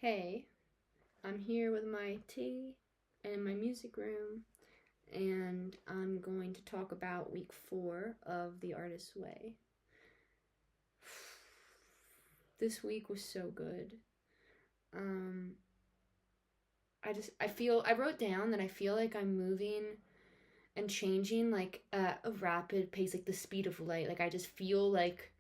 Hey, I'm here with my tea and my music room, and I'm going to talk about week 4 of The Artist's Way. This week was so good. Um, I wrote down that I feel like I'm moving and changing like at a rapid pace, like the speed of light. Like I just feel like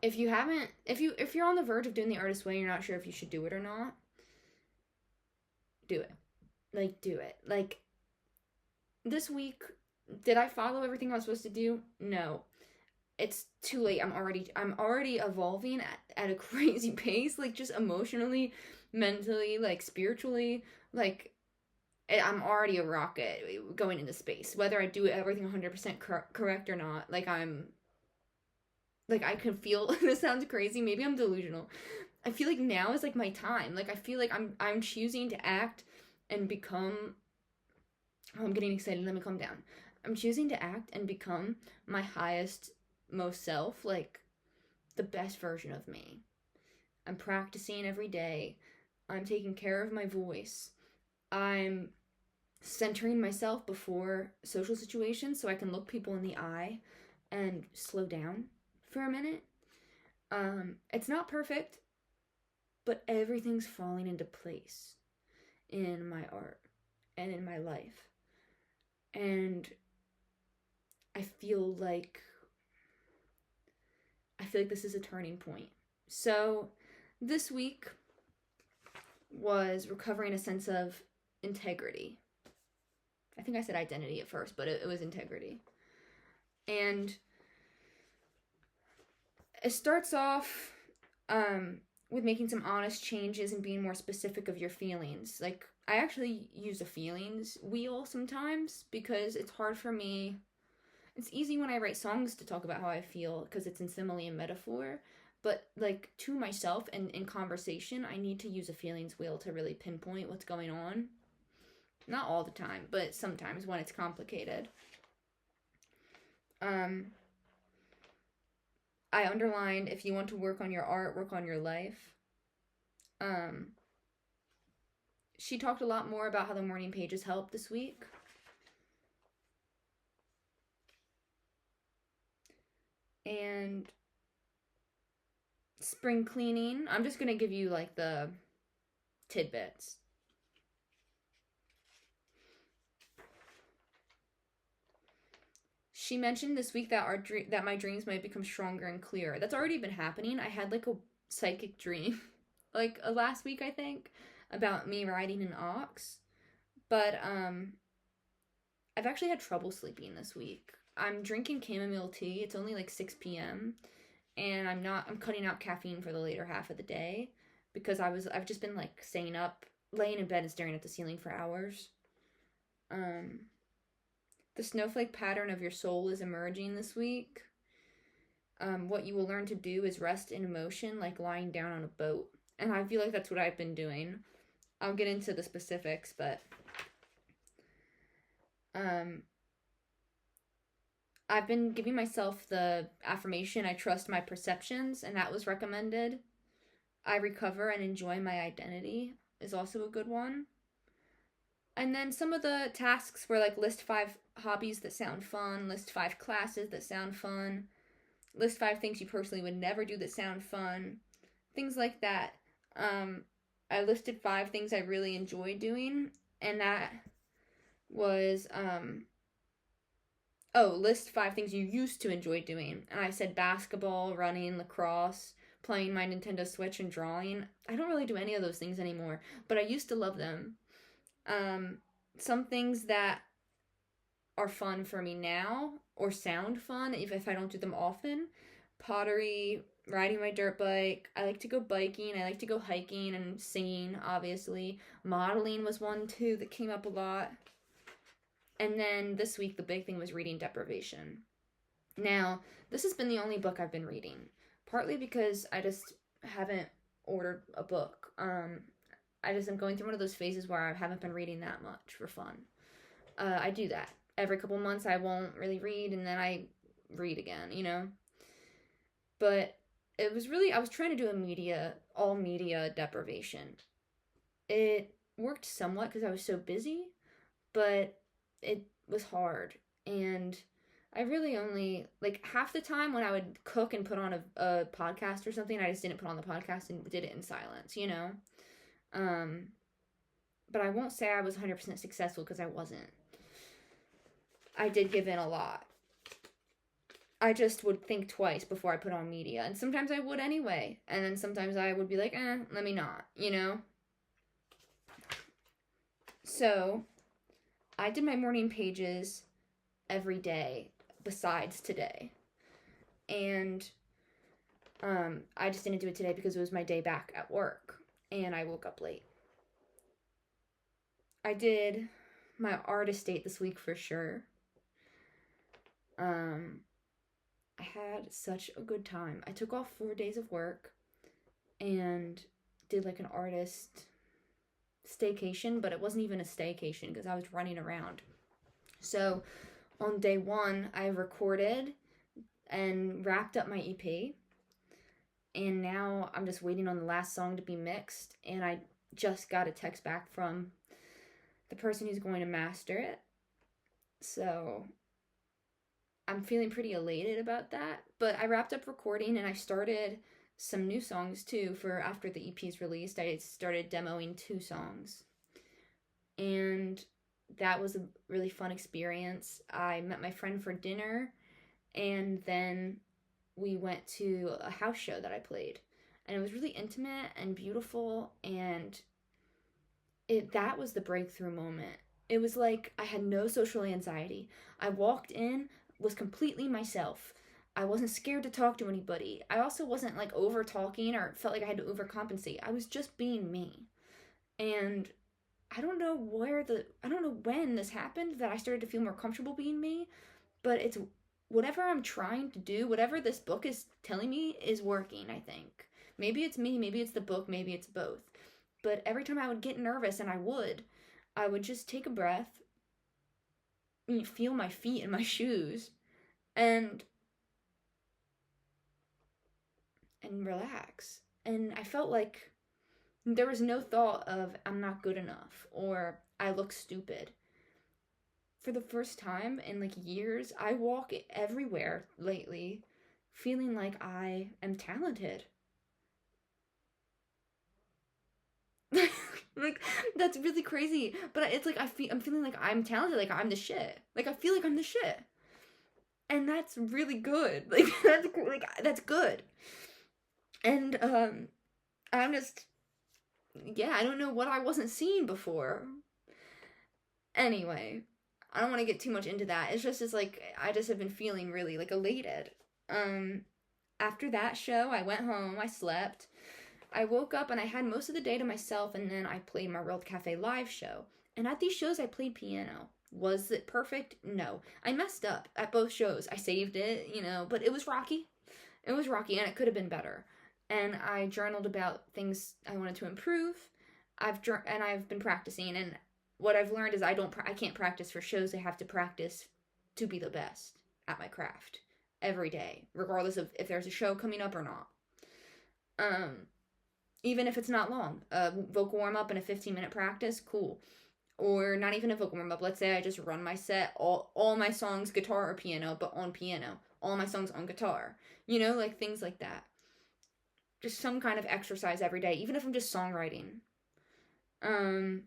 if you're on the verge of doing The Artist's Way, you're not sure if you should do it or not, do it. Do it. Like this week, did I follow everything I was supposed to do? No. It's too late. I'm already evolving at a crazy pace, like just emotionally, mentally, like spiritually, like I'm already a rocket going into space. Whether I do everything 100% correct or not, I can feel this sounds crazy, maybe I'm delusional. I feel like now is like my time. Like I feel like I'm choosing to act and become. Oh, I'm getting excited. Let me calm down. I'm choosing to act and become my highest, most self, like the best version of me. I'm practicing every day. I'm taking care of my voice. I'm centering myself before social situations so I can look people in the eye and slow down for a minute. It's not perfect, but everything's falling into place in my art and in my life. And I feel like I feel like this is a turning point. So, this week was recovering a sense of integrity. I think I said identity at first, but it was integrity. And it starts off with making some honest changes and being more specific of your feelings. Like, I actually use a feelings wheel sometimes because it's hard for me. It's easy when I write songs to talk about how I feel because it's in simile and metaphor. But like to myself and in conversation, I need to use a feelings wheel to really pinpoint what's going on. Not all the time, but sometimes when it's complicated. Um, I underlined if you want to work on your art, work on your life. Um, she talked a lot more about how the morning pages help this week. And spring cleaning. I'm just gonna give you like the tidbits. She mentioned this week that that my dreams might become stronger and clearer. That's already been happening. I had like a psychic dream, like last week I think, about me riding an ox. But I've actually had trouble sleeping this week. I'm drinking chamomile tea. It's only like 6 p.m. and I'm cutting out caffeine for the later half of the day because I've just been like staying up, laying in bed and staring at the ceiling for hours. Um the snowflake pattern of your soul is emerging this week. What you will learn to do is rest in emotion, like lying down on a boat. And I feel like that's what I've been doing. I'll get into the specifics, but um, I've been giving myself the affirmation, I trust my perceptions, and that was recommended. I recover and enjoy my identity is also a good one. And then some of the tasks were like list 5 hobbies that sound fun, list 5 classes that sound fun, list 5 things you personally would never do that sound fun, things like that. Um, I listed 5 things I really enjoy doing, and that was list 5 things you used to enjoy doing. And I said basketball, running, lacrosse, playing my Nintendo Switch, and drawing. I don't really do any of those things anymore, but I used to love them. Um, some things that are fun for me now or sound fun if I don't do them often: pottery, riding my dirt bike. I like to go biking. I like to go hiking and singing, obviously. Modeling was one too that came up a lot. And then this week, the big thing was reading deprivation. Now, this has been the only book I've been reading, partly because I just haven't ordered a book. I just am going through one of those phases where I haven't been reading that much for fun. I do that. Every couple months, I won't really read, and then I read again, you know? But it was really, I was trying to do all media deprivation. It worked somewhat because I was so busy, but it was hard. And I really only, like, half the time when I would cook and put on a podcast or something, I just didn't put on the podcast and did it in silence, you know? Um, but I won't say I was 100% successful because I wasn't. I did give in a lot. I just would think twice before I put on media. And sometimes I would anyway. And then sometimes I would be like, let me not, you know? So I did my morning pages every day besides today. And I just didn't do it today because it was my day back at work. And I woke up late. I did my artist date this week for sure. I had such a good time. I took off 4 days of work and did like an artist staycation, but it wasn't even a staycation because I was running around. So on day 1, I recorded and wrapped up my EP. And now I'm just waiting on the last song to be mixed. And I just got a text back from the person who's going to master it. So I'm feeling pretty elated about that. But I wrapped up recording and I started some new songs too for after the EP's released. I started demoing 2 songs. And that was a really fun experience. I met my friend for dinner and then we went to a house show that I played. And it was really intimate and beautiful, and that was the breakthrough moment. It was like I had no social anxiety. I walked in, was completely myself. I wasn't scared to talk to anybody. I also wasn't like over talking or felt like I had to overcompensate. I was just being me. And I don't know when this happened that I started to feel more comfortable being me, but it's whatever I'm trying to do, whatever this book is telling me is working, I think. Maybe it's me, maybe it's the book, maybe it's both. But every time I would get nervous, and I would just take a breath, feel my feet in my shoes, and relax. And I felt like there was no thought of I'm not good enough or I look stupid. For the first time in like years, I walk everywhere lately feeling like I am talented. Like, that's really crazy, but it's like I'm feeling like I'm talented, like I'm the shit. Like I feel like I'm the shit. And that's really good. Like that's good. And I'm just, yeah, I don't know what I wasn't seeing before. Anyway, I don't want to get too much into that. It's like I just have been feeling really like elated. After that show, I went home, I slept. I woke up and I had most of the day to myself, and then I played my World Cafe live show. And at these shows, I played piano. Was it perfect? No. I messed up at both shows. I saved it, but it was rocky. It was rocky, and it could have been better. And I journaled about things I wanted to improve. I've been practicing, and what I've learned is I can't practice for shows. I have to practice to be the best at my craft every day, regardless of if there's a show coming up or not. Even if it's not long, a vocal warm-up and a 15-minute practice, cool. Or not even a vocal warm-up. Let's say I just run my set, all my songs guitar or piano, but on piano. All my songs on guitar. Like things like that. Just some kind of exercise every day, even if I'm just songwriting. And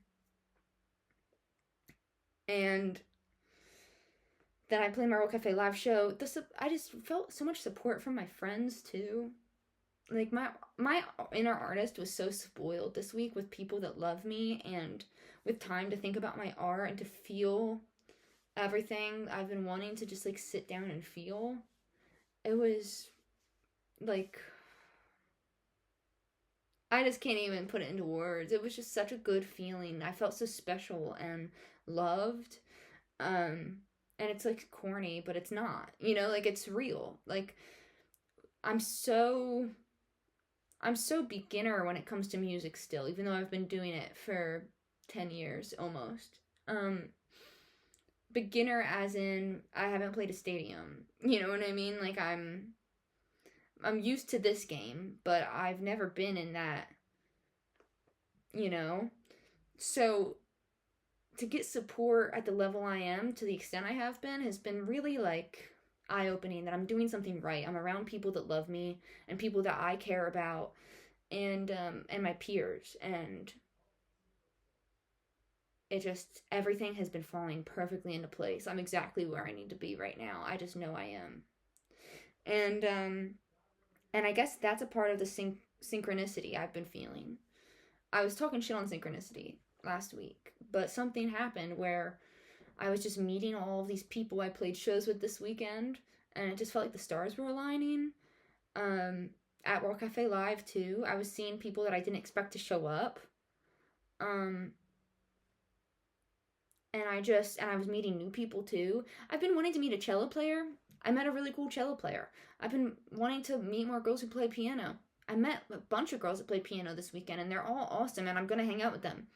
then I played my World Cafe live show. I just felt so much support from my friends, too. Like, my inner artist was so spoiled this week with people that love me and with time to think about my art and to feel everything I've been wanting to just, like, sit down and feel. It was, like, I just can't even put it into words. It was just such a good feeling. I felt so special and loved. And it's, like, corny, but it's not. Like, it's real. Like, I'm so beginner when it comes to music still, even though I've been doing it for 10 years almost. Beginner as in I haven't played a stadium. You know what I mean? Like I'm used to this game, but I've never been in that, you know? So to get support at the level I am, to the extent I have been, has been really like eye-opening, that I'm doing something right. I'm around people that love me and people that I care about, and my peers, and it just, everything has been falling perfectly into place. I'm exactly where I need to be right now. I just know I am. And I guess that's a part of the synchronicity I've been feeling. I was talking shit on synchronicity last week, but something happened where I was just meeting all of these people I played shows with this weekend, and it just felt like the stars were aligning. At World Cafe Live too, I was seeing people that I didn't expect to show up. And I was meeting new people too. I've been wanting to meet a cello player. I met a really cool cello player. I've been wanting to meet more girls who play piano. I met a bunch of girls that play piano this weekend, and they're all awesome, and I'm gonna hang out with them.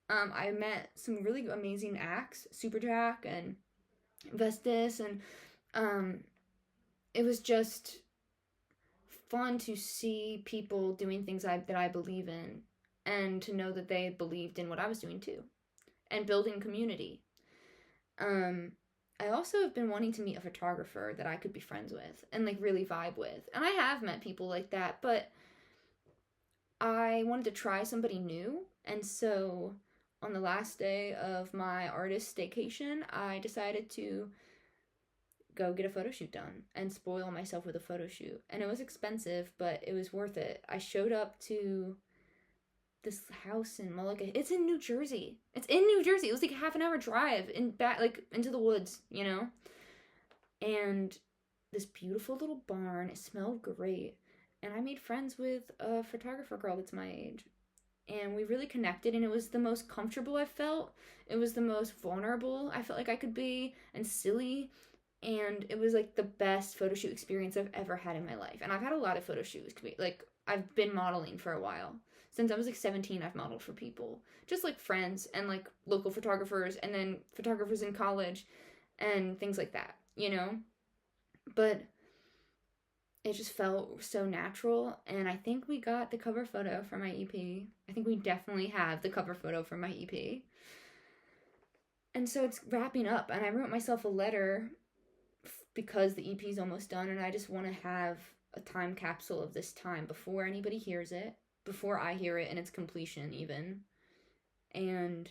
I met some really amazing acts, Superjack and Vestas, and it was just fun to see people doing things that I believe in, and to know that they believed in what I was doing too, and building community. I also have been wanting to meet a photographer that I could be friends with and like really vibe with. And I have met people like that, but I wanted to try somebody new. And so on the last day of my artist staycation, I decided to go get a photo shoot done and spoil myself with a photo shoot. And it was expensive, but it was worth it. I showed up to this house in Mulligan. It's in New Jersey. It's in New Jersey. It was like a half an hour drive in back, like into the woods, you know? And this beautiful little barn. It smelled great. And I made friends with a photographer girl that's my age. And we really connected, and it was the most comfortable I felt. It was the most vulnerable I felt like I could be, and silly. And it was like the best photo shoot experience I've ever had in my life. And I've had a lot of photo shoots. Like, I've been modeling for a while. Since I was like 17, I've modeled for people. Just like friends and like local photographers, and then photographers in college and things like that, you know? But it just felt so natural, and I think we got the cover photo for my EP. I think we definitely have the cover photo for my EP. And so it's wrapping up, and I wrote myself a letter because the EP is almost done, and I just want to have a time capsule of this time before anybody hears it, before I hear it in its completion even, and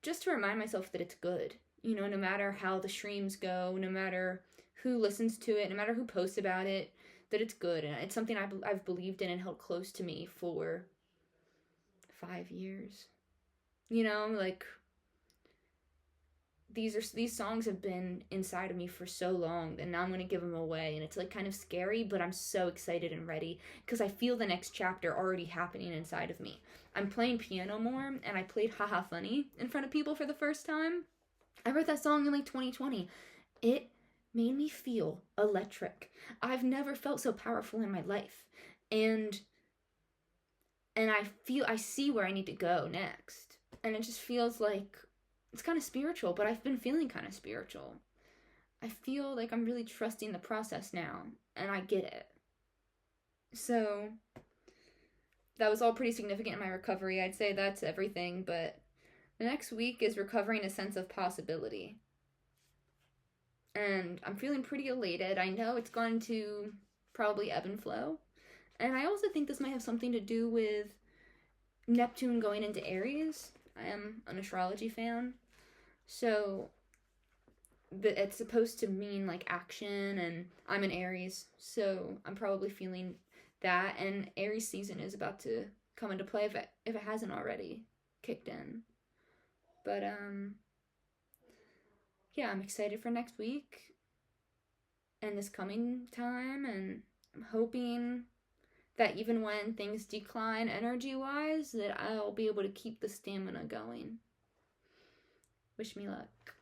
just to remind myself that it's good, you know, no matter how the streams go, no matter who listens to it, no matter who posts about it, that it's good, and it's something I've believed in and held close to me for 5 years, you know, like these songs have been inside of me for so long, and now I'm going to give them away, and it's like kind of scary, but I'm so excited and ready because I feel the next chapter already happening inside of me. I'm playing piano more, and I played Haha Funny in front of people for the first time. I wrote that song in like 2020. It made me feel electric. I've never felt so powerful in my life, and I see where I need to go next, and it just feels like it's kind of spiritual, but I've been feeling kind of spiritual. I feel like I'm really trusting the process now, and I get it. So that was all pretty significant in my recovery. I'd say that's everything, but the next week is recovering a sense of possibility. And I'm feeling pretty elated. I know it's going to probably ebb and flow. And I also think this might have something to do with Neptune going into Aries. I am an astrology fan. So it's supposed to mean like action, and I'm an Aries, so I'm probably feeling that, and Aries season is about to come into play if it hasn't already kicked in. But yeah, I'm excited for next week and this coming time, and I'm hoping that even when things decline energy-wise, that I'll be able to keep the stamina going. Wish me luck.